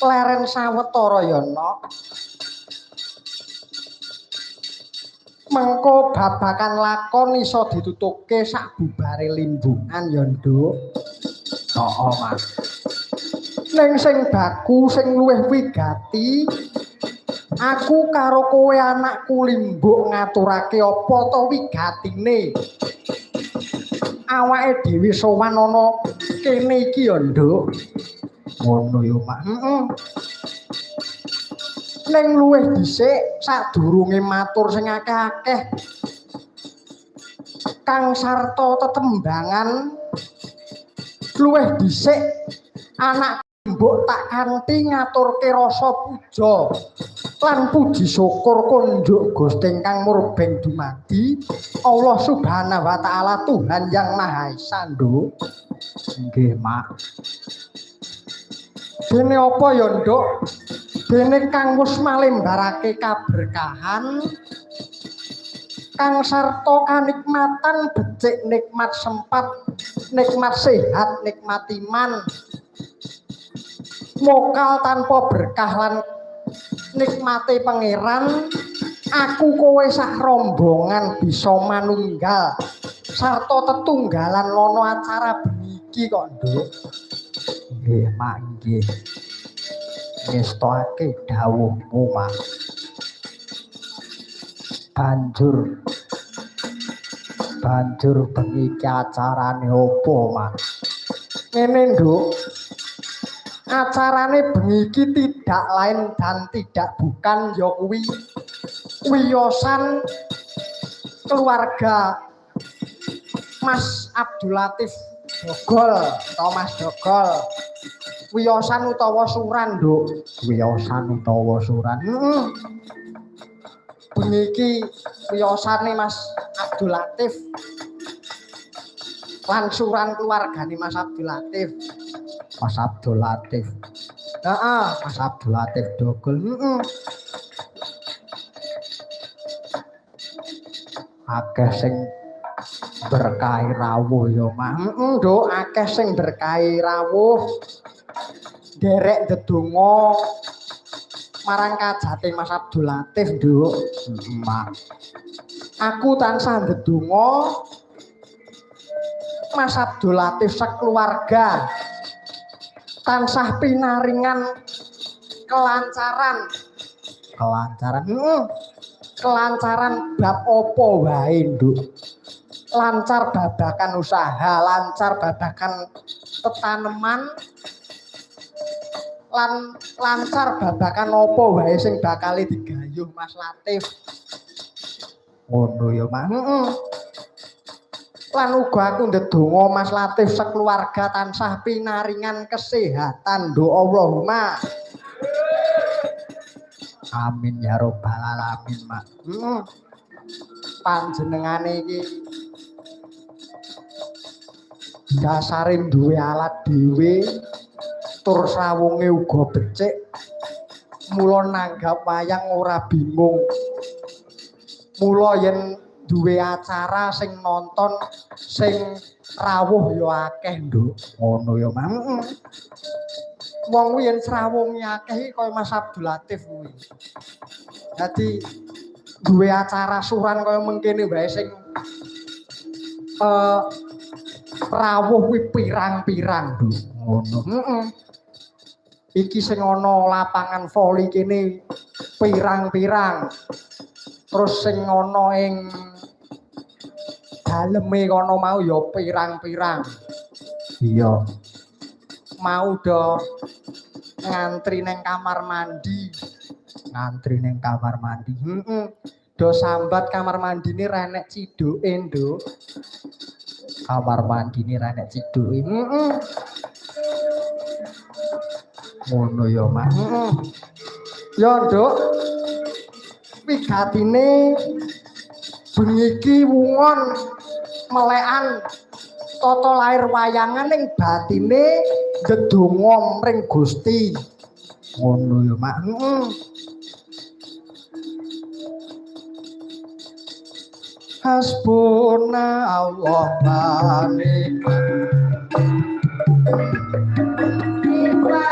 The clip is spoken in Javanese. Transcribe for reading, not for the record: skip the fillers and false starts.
leren sawetara ya nok. Mengko babakan lakon iso ditutukke sakbubare limbungan ya nduk. Heeh Mas. Ning sing baku sing luwih wigati aku karo kowe anakku limbuk ngaturake apa to wigatine. Awake dhewe sowan ana kene iki ya nduk. Ngono yo Mak. Heeh. Ning luwih dhisik sadurunge matur sing akeh-akeh Kang Sarta tetembangan luwih dhisik anak mbok tak kanthi ngaturke rasa puja lan puji syukur kunjuk Gusti ingkang murbeng dumadi Allah Subhanahu wa taala Tuhan yang Maha Esa nduk. Nggih Mak. Dene apa ya nduk? Dene kang wis malembarake kaberkahan Kang Sarta kanikmatan becik nikmat sempat nikmat sehat nikmat iman mokal tanpa berkah lan nikmate pangeran aku kowe sak rombongan bisa manunggal sarta tetunggalan lono acara bengi iki kok nduk. Nggih Mak nggih. Ngestokake dawuhmu Mak. Banjur bengi iki acarane opo Mak? Ngene nduk. Acarane bengi iki tidak lain dan tidak bukan ya kuwi wiyosan keluarga Mas Abdul Latif Dogol atau Mas Dogol. Wiyosan utawa suran nduk. Wiyosan utawa suran. Bengi iki wiyosane Mas Abdul Latif lan suran keluargane Mas Abdul Latif. Mas Abdul Latif. Heeh, Mas Abdul Latif Dogol. Akeh sing berkahi rawuh ya Mak. Nduk, akeh sing berkahi rawuh. Derek ndedonga marang kajate Mas Abdul Latif nduk. Mak. Aku tansah ndedonga Mas Abdul Latif sekeluarga tansah pinaringan kelancaran bab opo wae nduk. Lancar babakan usaha, lancar babakan tetaneman lan lancar babakan opo wae sing bakal digayuh Mas Latif. Ngono ya Mak. Lan uga aku ndedonga Mas Latif sekeluarga tansah pinaringan kesehatan nduk Allahumma. Amin ya robbal alamin Mak. Panjenengane iki dasare duwe alat dhewe tur srawunge uga becik. Mula nanggap wayang ora bingung. Mula yen duwe acara sing nonton sing rawuh ya akeh nduk. Ngono ya Mak. Wong kuwi yen srawunge akeh iki kaya Mas Abdul Latif kuwi. Dadi duwe acara suran kaya mengkene wae sing rawuh kuwi pirang-pirang nduk. Ngono. Iki sing ana lapangan voli kene pirang-pirang. Terus sing ana ing daleme kono mau ya pirang-pirang. Iya. Mau do ngantri ning kamar mandi. Do sambat kamar mandine ra enek ciduke, Nduk. Kamar mandine ra enek ciduke. Ngono ya, Mak. Ya, Nduk. Wigatine bengi iki wungon melekan tata lair wayangan ning batine ndedonga mring Gusti. Ngono ya, Mak. Hasbuna Allah wa ni'mal